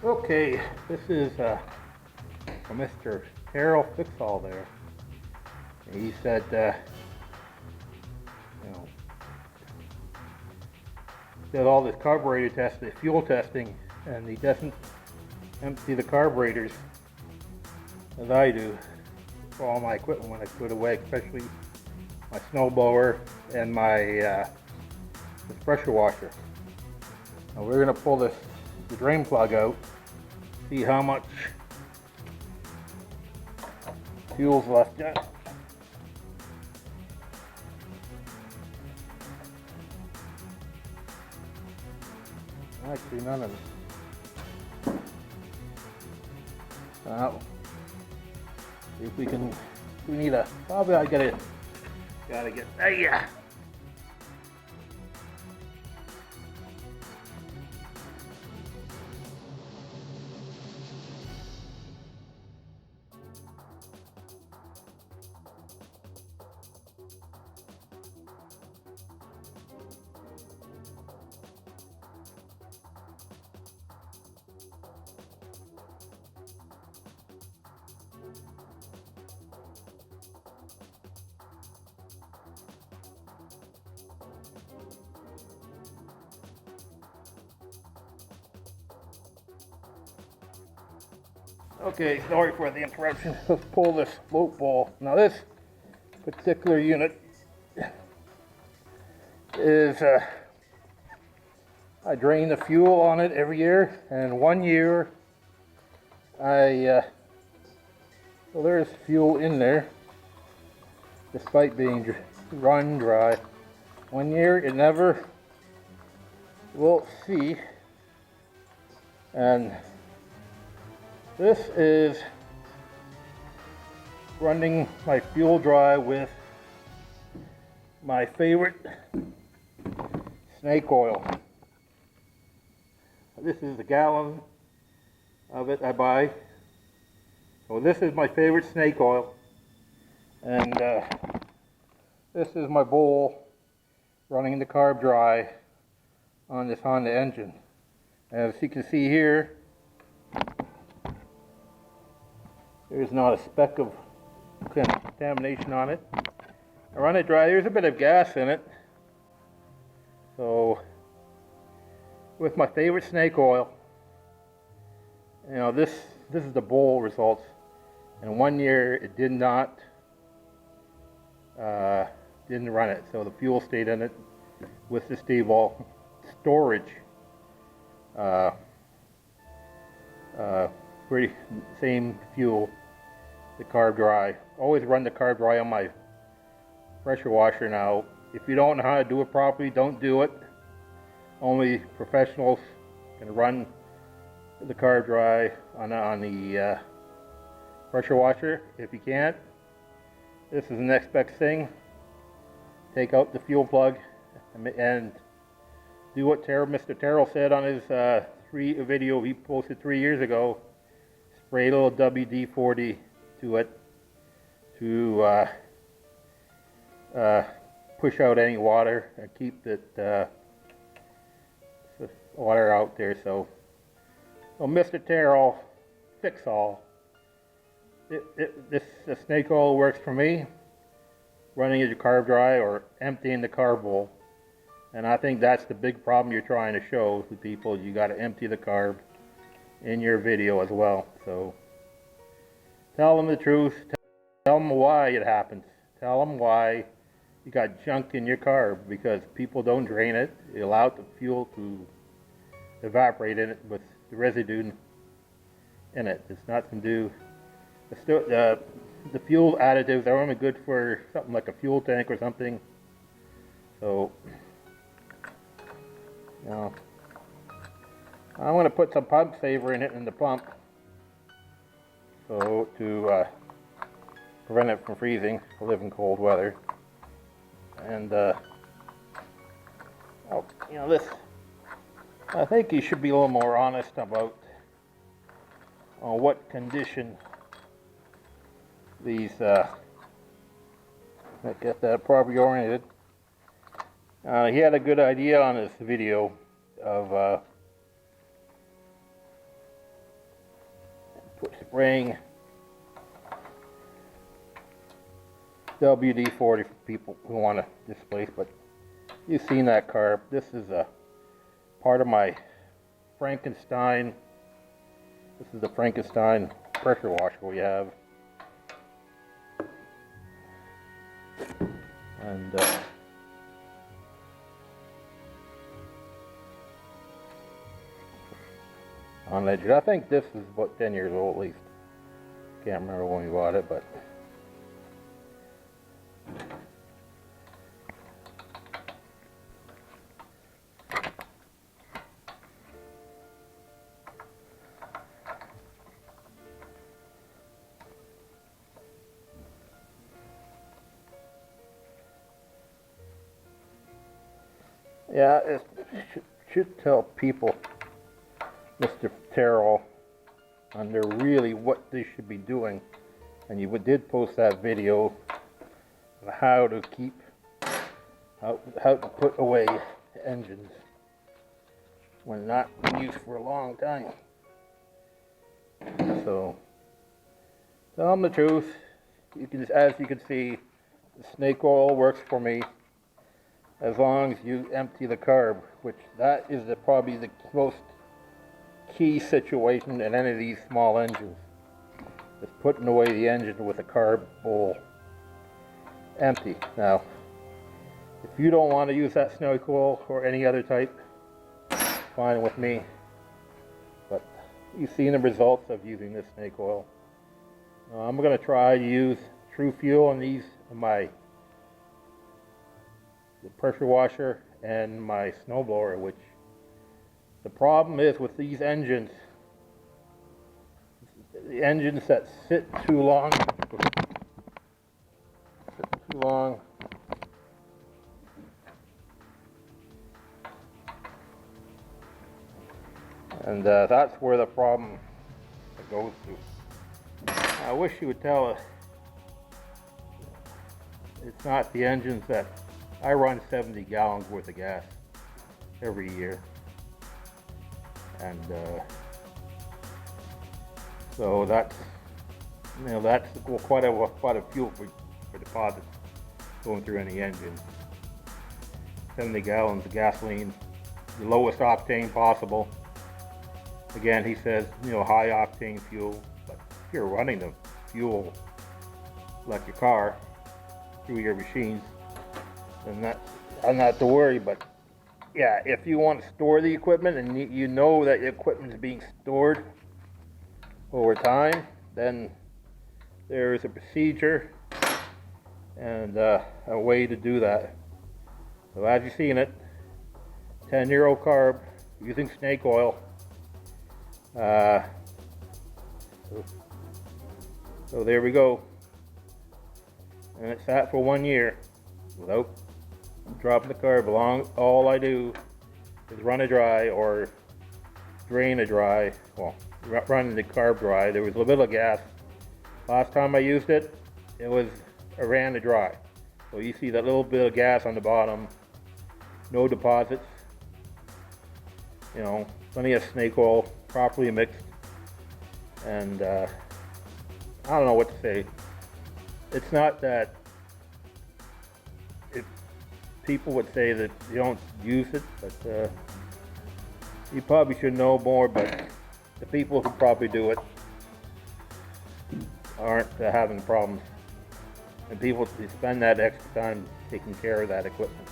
Okay, this is from Mr. Taryl Fixes All there. He said, did all this carburetor testing, fuel testing, and he doesn't empty the carburetors as I do for all my equipment when I put away, especially my snowblower and my this pressure washer. Now we're going to pull the drain plug out, see how much fuel's left in it. Actually, none of it. Now, if we can, we need a, probably I gotta get, yeah. Okay, sorry for the interruption. Let's pull this float ball. Now this particular unit is, I drain the fuel on it every year, and 1 year well, there's fuel in there despite being run dry. 1 year it never will see, and this is running my fuel dry with my favorite snake oil. This is a gallon of it I buy. So this is my favorite snake oil, and this is my bowl running the carb dry on this Honda engine. As you can see here, there's not a speck of contamination on it. I run it dry. There's a bit of gas in it. So, with my favorite snake oil, this is the bowl results. And 1 year it did not, didn't run it. So the fuel stayed in it with the stable storage. Pretty same fuel, the carb dry. Always run the carb dry on my pressure washer. Now, if you don't know how to do it properly, don't do it. Only professionals can run the carb dry on the pressure washer. If you can't, this is the next best thing. Take out the fuel plug and do what Mr. Taryl said on his video he posted 3 years ago. Spray a little WD-40 to it to push out any water and keep the water out there. So Mr. Taryl Fixes All. This snake oil works for me, running your carb dry or emptying the carb bowl. And I think that's the big problem you're trying to show to people. You got to empty the carb in your video as well. So tell them the truth. Tell them why it happens. Tell them why you got junk in your carb, because people don't drain it. They allow the fuel to evaporate in it with the residue in it. It's not to do. The fuel additives are only good for something like a fuel tank or something. So now I'm going to put some pump saver in it in the pump, so to prevent it from freezing. I live in cold weather, and this. I think you should be a little more honest about what condition these. Get that properly oriented. He had a good idea on this video of spraying WD-40 for people who want to displace, but you've seen that carb. This is a part of my Frankenstein. This is the Frankenstein pressure washer we have. And on legend, I think this is about 10 years old at least. Can't remember when we bought it, but yeah, it should tell people, Mr. Taryl, under really what they should be doing. And you did post that video on how to keep, how to put away engines when not in use for a long time. So, tell them the truth. You can, as you can see, the snake oil works for me as long as you empty the carb, which that is probably the most key situation in any of these small engines, is putting away the engine with a carb bowl empty. Now, if you don't want to use that snake oil or any other type, fine with me, but you've seen the results of using this snake oil. I'm going to try to use True Fuel on these, the pressure washer and my snowblower, which the problem is with these engines, the engines that sit too long, and that's where the problem goes to. I wish you would tell us it's not the engines that I run 70 gallons worth of gas every year, and so that's, you know, that's quite a fuel for deposits going through any engine. 70 gallons of gasoline, the lowest octane possible. Again, he says, you know, high octane fuel, but if you're running the fuel like your car through your machines, then I'm not to worry. But yeah, if you want to store the equipment and you know that the equipment is being stored over time, then there is a procedure and a way to do that. So as you've seen it, 10-year-old carb using snake oil. So there we go, and it sat for 1 year without dropping the carb. All I do is run it dry or drain it dry. Well, running the carb dry. There was a little bit of gas. Last time I used it, I ran it dry. So you see that little bit of gas on the bottom, no deposits. You know, plenty of snake oil, properly mixed, and I don't know what to say. It's not that if people would say that you don't use it, but you probably should know more. But the people who probably do it aren't having problems, and people spend that extra time taking care of that equipment.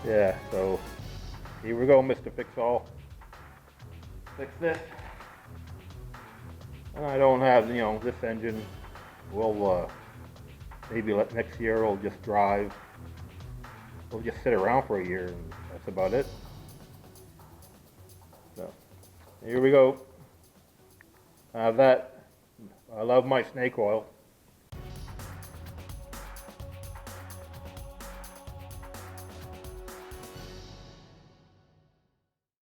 Yeah, so here we go, Mr. Fix All. Fix this. And I don't have, you know, this engine will maybe next year it'll just drive. We'll just sit around for a year, and that's about it. So here we go. I have that. I love my snake oil.